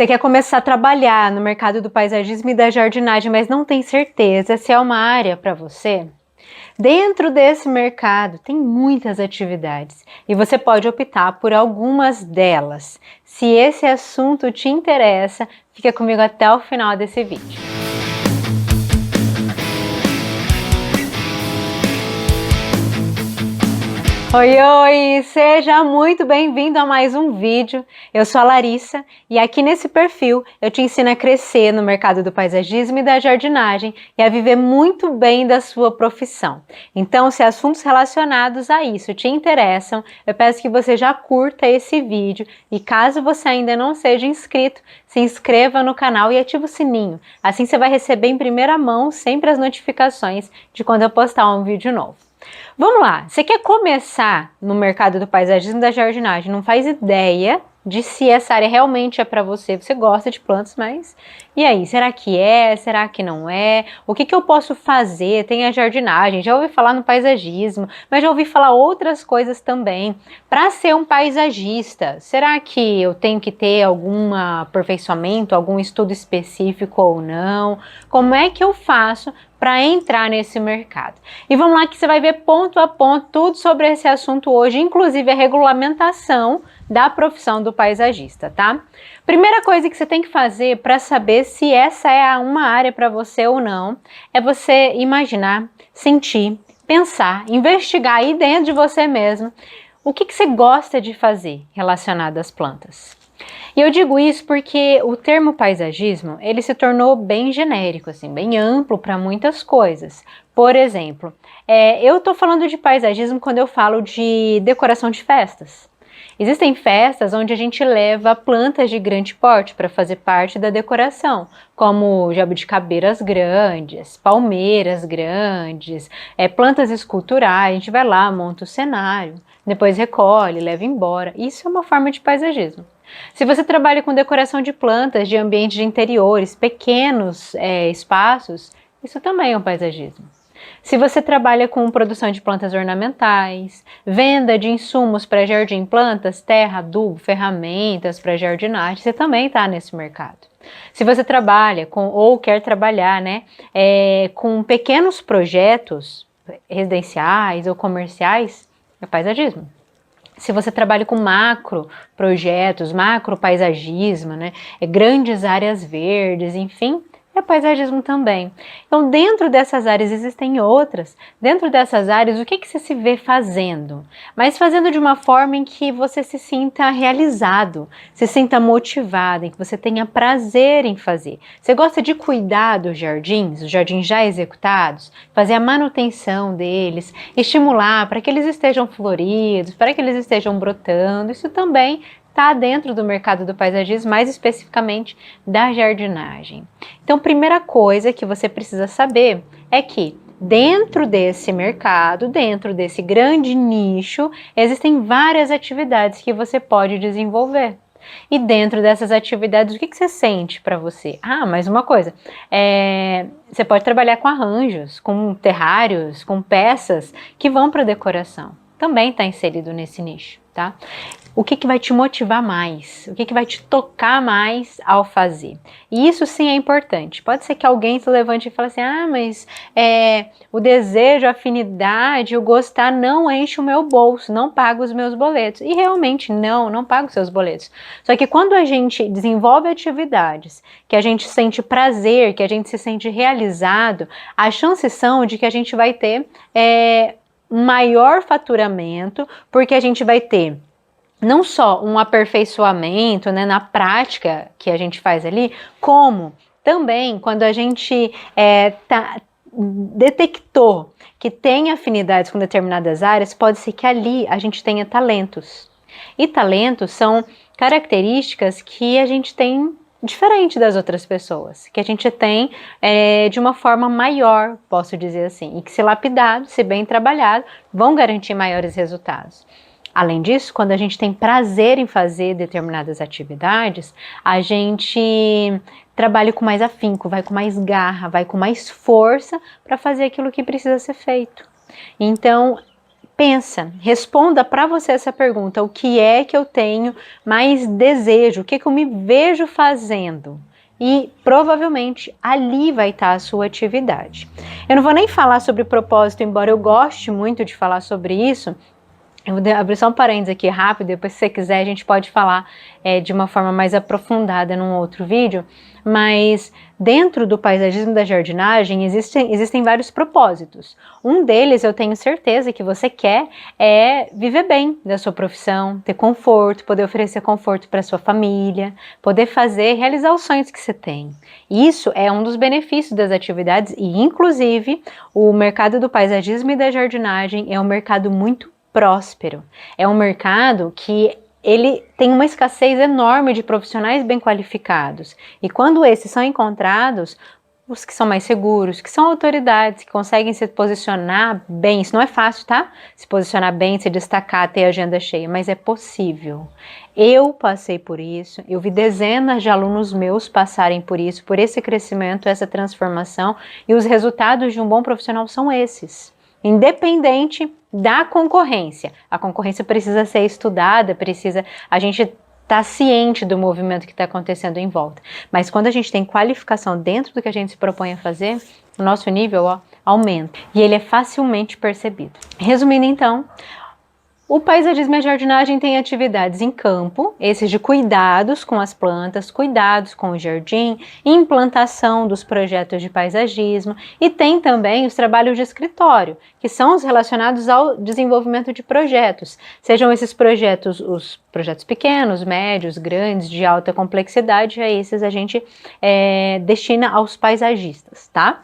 Você quer começar a trabalhar no mercado do paisagismo e da jardinagem, mas não tem certeza se é uma área para você? Dentro desse mercado tem muitas atividades e você pode optar por algumas delas. Se esse assunto te interessa, fica comigo até o final desse vídeo. Oi, seja muito bem-vindo a mais um vídeo. Eu sou a Larissa e aqui nesse perfil eu te ensino a crescer no mercado do paisagismo e da jardinagem e a viver muito bem da sua profissão. Então, se assuntos relacionados a isso te interessam, eu peço que você já curta esse vídeo e caso você ainda não seja inscrito, se inscreva no canal e ative o sininho. Assim você vai receber em primeira mão sempre as notificações de quando eu postar um vídeo novo. Vamos lá, você quer começar no mercado do paisagismo e da jardinagem, não faz ideia de se essa área realmente é para você, você gosta de plantas, mas e aí, será que é, será que não é? O que eu posso fazer? Tem a jardinagem, já ouvi falar no paisagismo, mas já ouvi falar outras coisas também. Para ser um paisagista, será que eu tenho que ter algum aperfeiçoamento, algum estudo específico ou não? Como é que eu faço para entrar nesse mercado? E vamos lá que você vai ver ponto a ponto tudo sobre esse assunto hoje, inclusive a regulamentação da profissão do paisagista, tá? Primeira coisa que você tem que fazer para saber se essa é uma área para você ou não, é você imaginar, sentir, pensar, investigar aí dentro de você mesmo o que você gosta de fazer relacionado às plantas. E eu digo isso porque o termo paisagismo, ele se tornou bem genérico, assim, bem amplo para muitas coisas. Por exemplo, eu estou falando de paisagismo quando eu falo de decoração de festas. Existem festas onde a gente leva plantas de grande porte para fazer parte da decoração, como jabuticabeiras grandes, palmeiras grandes, plantas esculturais, a gente vai lá, monta o cenário, depois recolhe, leva embora. Isso é uma forma de paisagismo. Se você trabalha com decoração de plantas, de ambientes de interiores, pequenos espaços, isso também é um paisagismo. Se você trabalha com produção de plantas ornamentais, venda de insumos para jardim, plantas, terra, adubo, ferramentas para jardinagem, você também está nesse mercado. Se você trabalha com, ou quer trabalhar, com pequenos projetos residenciais ou comerciais, é paisagismo. Se você trabalha com macro projetos, macro paisagismo, grandes áreas verdes, enfim, é paisagismo também. Então, dentro dessas áreas existem outras. Dentro dessas áreas, o que você se vê fazendo? Mas fazendo de uma forma em que você se sinta realizado, se sinta motivado, em que você tenha prazer em fazer. Você gosta de cuidar dos jardins já executados, fazer a manutenção deles, estimular para que eles estejam floridos, para que eles estejam brotando. Isso também está dentro do mercado do paisagismo, mais especificamente da jardinagem. Então, primeira coisa que você precisa saber é que dentro desse mercado, dentro desse grande nicho, existem várias atividades que você pode desenvolver. E dentro dessas atividades, o que você sente para você? Ah, mais uma coisa, você pode trabalhar com arranjos, com terrários, com peças que vão para decoração. Também está inserido nesse nicho, tá? O que vai te motivar mais? O que vai te tocar mais ao fazer? E isso sim é importante. Pode ser que alguém se levante e fale assim, mas o desejo, a afinidade, o gostar não enche o meu bolso, não paga os meus boletos. E realmente não paga os seus boletos. Só que quando a gente desenvolve atividades, que a gente sente prazer, que a gente se sente realizado, as chances são de que a gente vai ter maior faturamento, porque a gente vai ter não só um aperfeiçoamento na prática que a gente faz ali, como também quando a gente detectou que tem afinidades com determinadas áreas, pode ser que ali a gente tenha talentos. E talentos são características que a gente tem diferente das outras pessoas, que a gente tem de uma forma maior, posso dizer assim, e que se lapidado, se bem trabalhado, vão garantir maiores resultados. Além disso, quando a gente tem prazer em fazer determinadas atividades, a gente trabalha com mais afinco, vai com mais garra, vai com mais força para fazer aquilo que precisa ser feito. Então, Pensa, responda para você essa pergunta: o que é que eu tenho mais desejo? O que é que eu me vejo fazendo? E provavelmente ali vai estar a sua atividade. Eu não vou nem falar sobre propósito, embora eu goste muito de falar sobre isso. Eu vou abrir só um parênteses aqui rápido, depois se você quiser a gente pode falar de uma forma mais aprofundada num outro vídeo, mas dentro do paisagismo da jardinagem existem vários propósitos. Um deles eu tenho certeza que você quer viver bem da sua profissão, ter conforto, poder oferecer conforto para sua família, poder realizar os sonhos que você tem. Isso é um dos benefícios das atividades e inclusive o mercado do paisagismo e da jardinagem é um mercado muito próspero. É um mercado que ele tem uma escassez enorme de profissionais bem qualificados. E quando esses são encontrados, os que são mais seguros, que são autoridades, que conseguem se posicionar bem, isso não é fácil, tá? Se posicionar bem, se destacar, ter agenda cheia, mas é possível. Eu passei por isso, eu vi dezenas de alunos meus passarem por isso, por esse crescimento, essa transformação, e os resultados de um bom profissional são esses. Independente da concorrência. A concorrência precisa ser estudada, a gente tá ciente do movimento que está acontecendo em volta. Mas quando a gente tem qualificação dentro do que a gente se propõe a fazer, o nosso nível aumenta. E ele é facilmente percebido. Resumindo então, o paisagismo e a jardinagem tem atividades em campo, esses de cuidados com as plantas, cuidados com o jardim, implantação dos projetos de paisagismo, e tem também os trabalhos de escritório, que são os relacionados ao desenvolvimento de projetos, sejam esses projetos, os projetos pequenos, médios, grandes, de alta complexidade, a esses a gente destina aos paisagistas, tá?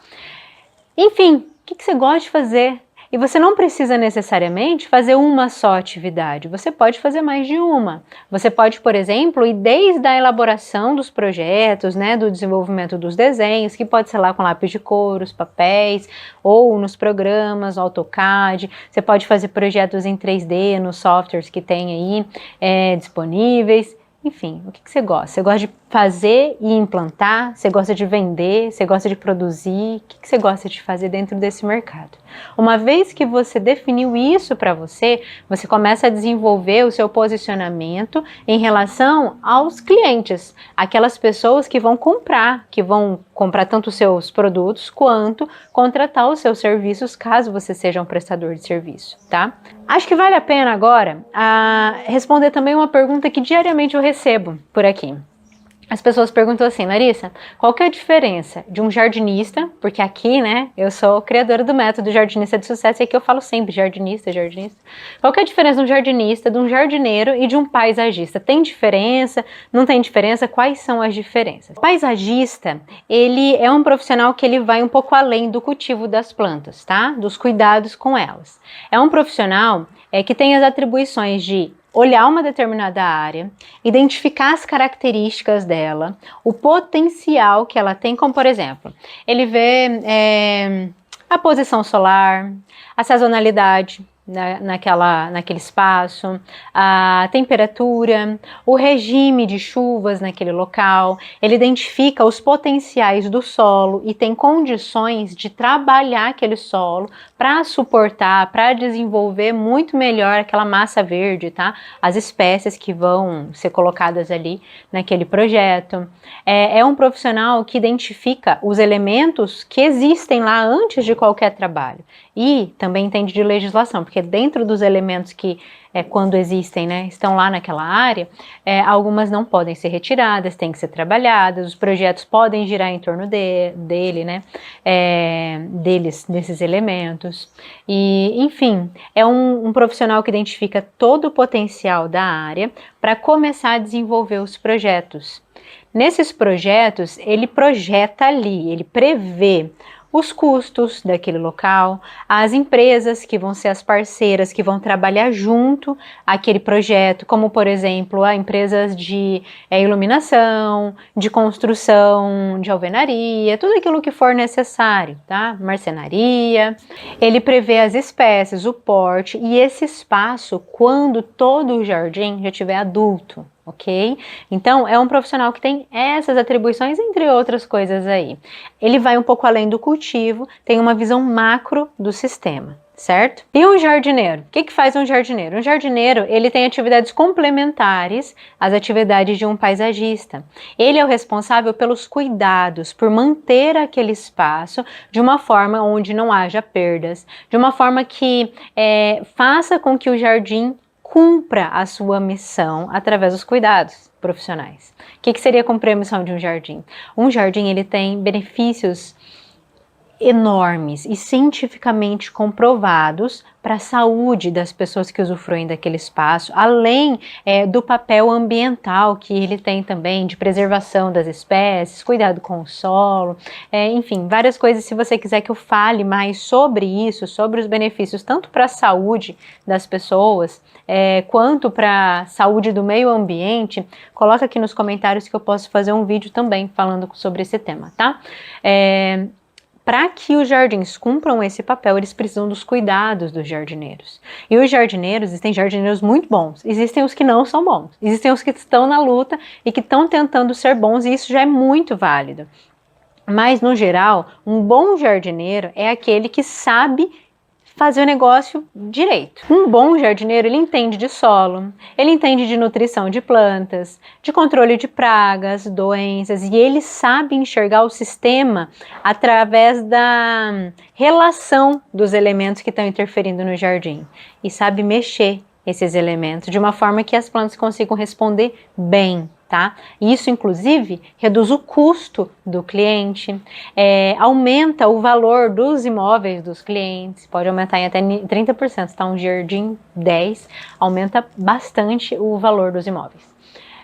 Enfim, o que você gosta de fazer? E você não precisa necessariamente fazer uma só atividade, você pode fazer mais de uma. Você pode, por exemplo, ir desde a elaboração dos projetos, né, do desenvolvimento dos desenhos, que pode ser lá com lápis de cor, os papéis, ou nos programas, AutoCAD. Você pode fazer projetos em 3D nos softwares que tem aí disponíveis. Enfim, o que você gosta? Você gosta de fazer e implantar? Você gosta de vender? Você gosta de produzir? O que você gosta de fazer dentro desse mercado? Uma vez que você definiu isso para você, você começa a desenvolver o seu posicionamento em relação aos clientes, aquelas pessoas que vão comprar tanto os seus produtos quanto contratar os seus serviços, caso você seja um prestador de serviço, tá? Acho que vale a pena agora responder também uma pergunta que diariamente eu recebo por aqui. As pessoas perguntam assim: Larissa, qual que é a diferença de um jardinista, porque aqui, né, eu sou criadora do método Jardinista de Sucesso, e aqui eu falo sempre jardinista. Qual que é a diferença de um jardinista, de um jardineiro e de um paisagista? Tem diferença? Não tem diferença? Quais são as diferenças? O paisagista, ele é um profissional que ele vai um pouco além do cultivo das plantas, tá? Dos cuidados com elas. É um profissional que tem as atribuições de olhar uma determinada área, identificar as características dela, o potencial que ela tem, como por exemplo, ele vê a posição solar, a sazonalidade naquele espaço, a temperatura, o regime de chuvas naquele local, ele identifica os potenciais do solo e tem condições de trabalhar aquele solo para suportar, para desenvolver muito melhor aquela massa verde, tá? As espécies que vão ser colocadas ali naquele projeto. É um profissional que identifica os elementos que existem lá antes de qualquer trabalho e também entende de legislação, porque dentro dos elementos que quando existem, né, estão lá naquela área, algumas não podem ser retiradas, têm que ser trabalhadas, os projetos podem girar em torno dele, né, desses elementos. E, enfim, é um profissional que identifica todo o potencial da área para começar a desenvolver os projetos. Nesses projetos, ele projeta ali, ele prevê os custos daquele local, as empresas que vão ser as parceiras que vão trabalhar junto àquele projeto, como por exemplo, empresas de iluminação, de construção, de alvenaria, tudo aquilo que for necessário, tá? Marcenaria. Ele prevê as espécies, o porte e esse espaço quando todo o jardim já estiver adulto. Ok? Então, é um profissional que tem essas atribuições, entre outras coisas aí. Ele vai um pouco além do cultivo, tem uma visão macro do sistema. certo? E um jardineiro? O que faz um jardineiro? Um jardineiro, ele tem atividades complementares às atividades de um paisagista. Ele é o responsável pelos cuidados, por manter aquele espaço de uma forma onde não haja perdas, de uma forma que faça com que o jardim cumpra a sua missão através dos cuidados profissionais. O que seria cumprir a missão de um jardim? Um jardim, ele tem benefícios enormes e cientificamente comprovados para a saúde das pessoas que usufruem daquele espaço, além do papel ambiental que ele tem também de preservação das espécies, cuidado com o solo, enfim, várias coisas. Se você quiser que eu fale mais sobre isso, sobre os benefícios tanto para a saúde das pessoas quanto para a saúde do meio ambiente, coloca aqui nos comentários que eu posso fazer um vídeo também falando sobre esse tema, tá? Para que os jardins cumpram esse papel, eles precisam dos cuidados dos jardineiros. E os jardineiros, existem jardineiros muito bons, existem os que não são bons, existem os que estão na luta e que estão tentando ser bons, e isso já é muito válido. Mas, no geral, um bom jardineiro é aquele que sabe fazer o negócio direito. Um bom jardineiro, ele entende de solo, ele entende de nutrição de plantas, de controle de pragas, doenças, e ele sabe enxergar o sistema através da relação dos elementos que estão interferindo no jardim, e sabe mexer esses elementos de uma forma que as plantas consigam responder bem, tá? Isso, inclusive, reduz o custo do cliente, aumenta o valor dos imóveis dos clientes, pode aumentar em até 30%, tá? Um jardim 10 aumenta bastante o valor dos imóveis.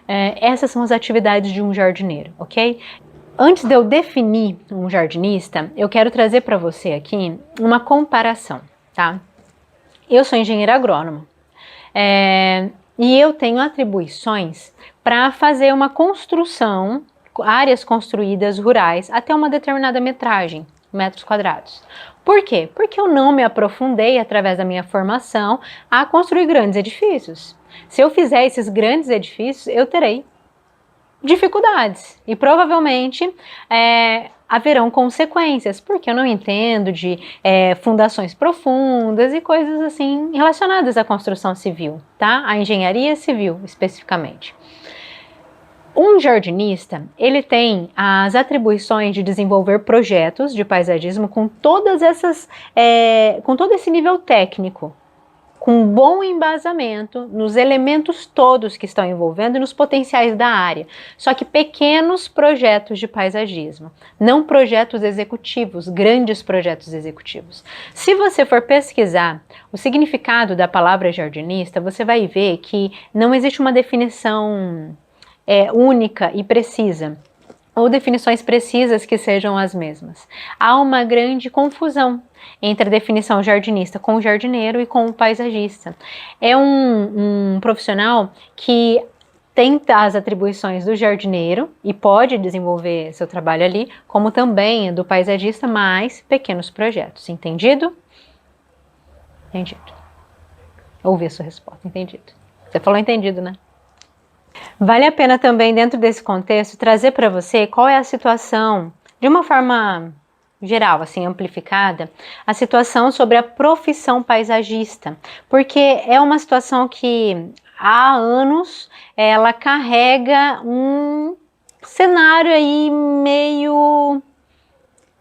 Essas são as atividades de um jardineiro, ok? Antes de eu definir um jardinista, eu quero trazer para você aqui uma comparação, tá? Eu sou engenheira agrônoma, e eu tenho atribuições para fazer uma construção, áreas construídas rurais, até uma determinada metragem, metros quadrados. Por quê? Porque eu não me aprofundei, através da minha formação, a construir grandes edifícios. Se eu fizer esses grandes edifícios, eu terei dificuldades e provavelmente haverão consequências, porque eu não entendo de fundações profundas e coisas assim relacionadas à construção civil, tá? A engenharia civil, especificamente. Um jardinista, ele tem as atribuições de desenvolver projetos de paisagismo com todas essas, com todo esse nível técnico, com bom embasamento nos elementos todos que estão envolvendo e nos potenciais da área. Só que pequenos projetos de paisagismo, não projetos executivos, grandes projetos executivos. Se você for pesquisar o significado da palavra jardinista, você vai ver que não existe uma definição única e precisa, ou definições precisas que sejam as mesmas. Há uma grande confusão entre a definição jardinista com o jardineiro e com o paisagista. É um profissional que tem as atribuições do jardineiro e pode desenvolver seu trabalho ali, como também do paisagista, mas pequenos projetos. Entendido? Entendido. Ouvi a sua resposta. Entendido. Você falou entendido, né? Vale a pena também, dentro desse contexto, trazer para você qual é a situação, de uma forma geral, assim, amplificada, a situação sobre a profissão paisagista, porque é uma situação que há anos ela carrega um cenário aí meio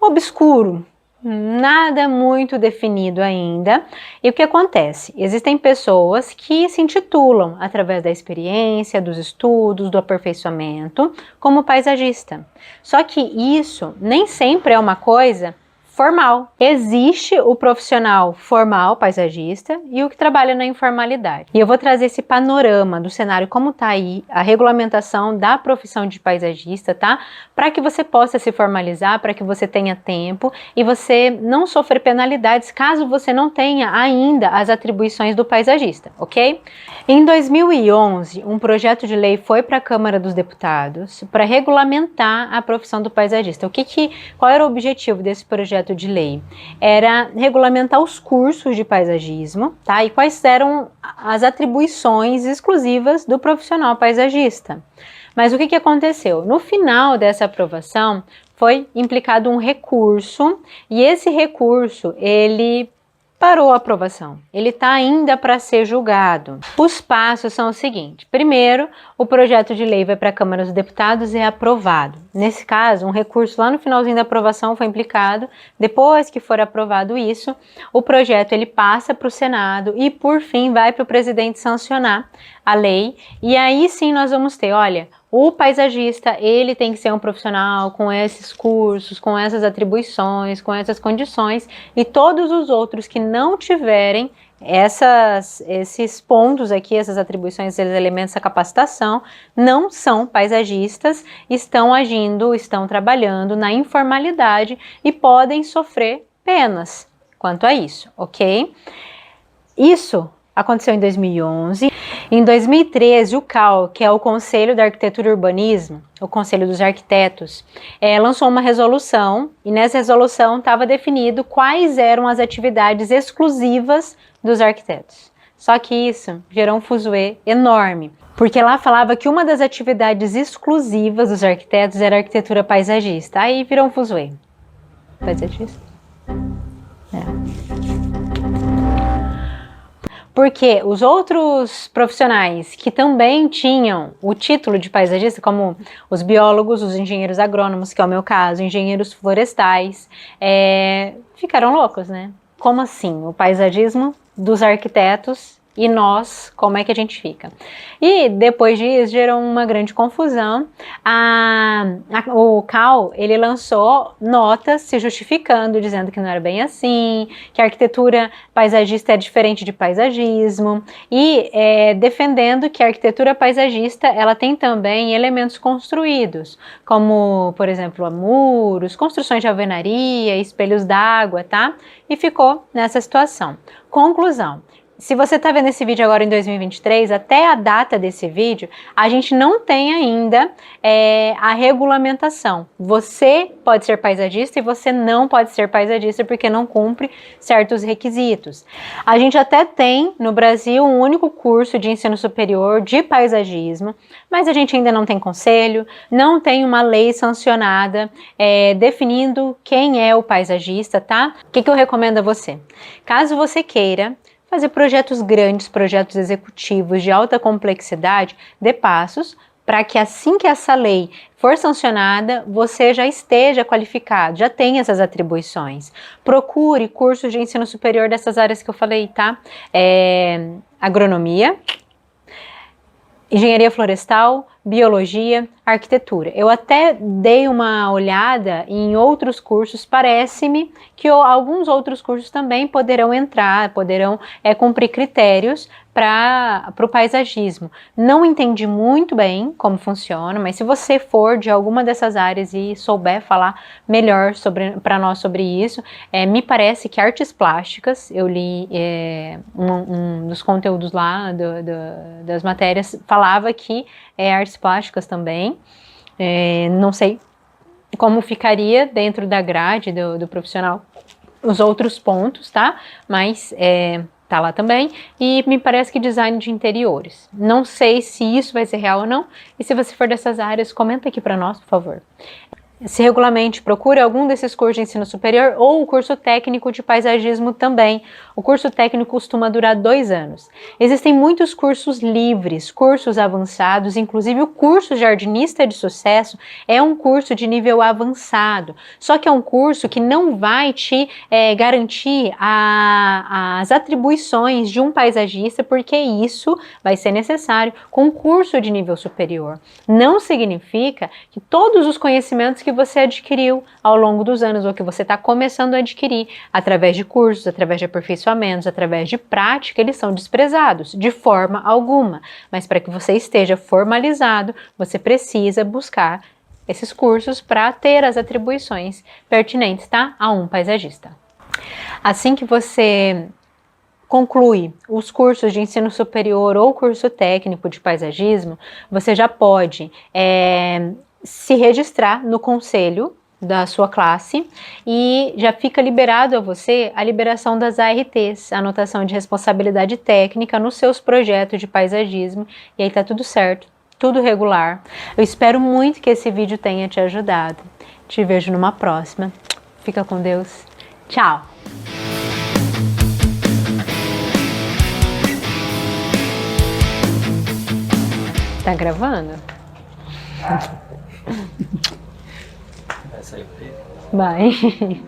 obscuro, nada muito definido ainda. E o que acontece? Existem pessoas que se intitulam, através da experiência, dos estudos, do aperfeiçoamento, como paisagista. Só que isso nem sempre é uma coisa formal. Existe o profissional formal, paisagista, e o que trabalha na informalidade. E eu vou trazer esse panorama do cenário, como está aí a regulamentação da profissão de paisagista, tá? Para que você possa se formalizar, para que você tenha tempo e você não sofrer penalidades caso você não tenha ainda as atribuições do paisagista, ok? Em 2011, um projeto de lei foi para a Câmara dos Deputados para regulamentar a profissão do paisagista. Qual era o objetivo desse projeto de lei? Era regulamentar os cursos de paisagismo, tá? E quais eram as atribuições exclusivas do profissional paisagista. Mas o que aconteceu? No final dessa aprovação, foi implicado um recurso, e esse recurso, ele parou a aprovação, ele está ainda para ser julgado. Os passos são os seguintes: primeiro, o projeto de lei vai para a Câmara dos Deputados e é aprovado. Nesse caso, um recurso lá no finalzinho da aprovação foi implicado. Depois que for aprovado isso, o projeto ele passa para o Senado e, por fim, vai para o presidente sancionar a lei. E aí sim nós vamos ter, olha, o paisagista, ele tem que ser um profissional com esses cursos, com essas atribuições, com essas condições, e todos os outros que não tiverem esses pontos aqui, essas atribuições, esses elementos, essa capacitação, não são paisagistas, estão agindo, estão trabalhando na informalidade e podem sofrer penas quanto a isso, ok? Isso aconteceu em 2011. Em 2013, o CAU, que é o Conselho da Arquitetura e Urbanismo, o Conselho dos Arquitetos, lançou uma resolução, e nessa resolução estava definido quais eram as atividades exclusivas dos arquitetos. Só que isso gerou um fuzuê enorme, porque lá falava que uma das atividades exclusivas dos arquitetos era a arquitetura paisagista. Aí virou um fuzuê. Paisagista? Porque os outros profissionais que também tinham o título de paisagista, como os biólogos, os engenheiros agrônomos, que é o meu caso, engenheiros florestais, ficaram loucos, né? Como assim? O paisagismo dos arquitetos e nós, como é que a gente fica? E depois disso gerou uma grande confusão. O CAU, ele lançou notas se justificando, dizendo que não era bem assim, que a arquitetura paisagista é diferente de paisagismo, e defendendo que a arquitetura paisagista, ela tem também elementos construídos, como, por exemplo, muros, construções de alvenaria, espelhos d'água, tá? E ficou nessa situação. Conclusão: se você está vendo esse vídeo agora em 2023, até a data desse vídeo, a gente não tem ainda a regulamentação. Você pode ser paisagista e você não pode ser paisagista porque não cumpre certos requisitos. A gente até tem no Brasil um único curso de ensino superior de paisagismo, mas a gente ainda não tem conselho, não tem uma lei sancionada definindo quem é o paisagista, tá? O que eu recomendo a você? Caso você queira fazer projetos grandes, projetos executivos de alta complexidade, dê passos para que assim que essa lei for sancionada, você já esteja qualificado, já tenha essas atribuições. Procure cursos de ensino superior dessas áreas que eu falei, tá? Agronomia, engenharia florestal, biologia, arquitetura. Eu até dei uma olhada em outros cursos, parece-me que alguns outros cursos também poderão entrar, poderão cumprir critérios para o paisagismo. Não entendi muito bem como funciona, mas se você for de alguma dessas áreas e souber falar melhor para nós sobre isso, me parece que artes plásticas, eu li um dos conteúdos lá das matérias, falava que artes plásticas também, não sei como ficaria dentro da grade do profissional os outros pontos, tá? Mas tá lá também, e me parece que design de interiores. Não sei se isso vai ser real ou não, e se você for dessas áreas, comenta aqui para nós, por favor. Se regulamente, procure algum desses cursos de ensino superior ou o curso técnico de paisagismo também. O curso técnico costuma durar 2 anos. Existem muitos cursos livres, cursos avançados, inclusive o curso Jardinista de Sucesso é um curso de nível avançado. Só que é um curso que não vai te garantir as atribuições de um paisagista, porque isso vai ser necessário com curso de nível superior. Não significa que todos os conhecimentos que você adquiriu ao longo dos anos ou que você está começando a adquirir através de cursos, através de aperfeiçoamentos, através de prática, eles são desprezados de forma alguma. Mas para que você esteja formalizado, você precisa buscar esses cursos para ter as atribuições pertinentes, tá? A um paisagista. Assim que você conclui os cursos de ensino superior ou curso técnico de paisagismo, você já pode se registrar no conselho da sua classe e já fica liberado a você a liberação das ARTs, anotação de responsabilidade técnica nos seus projetos de paisagismo, e aí tá tudo certo, tudo regular. Eu espero muito que esse vídeo tenha te ajudado. Te vejo numa próxima. Fica com Deus. Tchau! Tá gravando? Vai sair. Vai.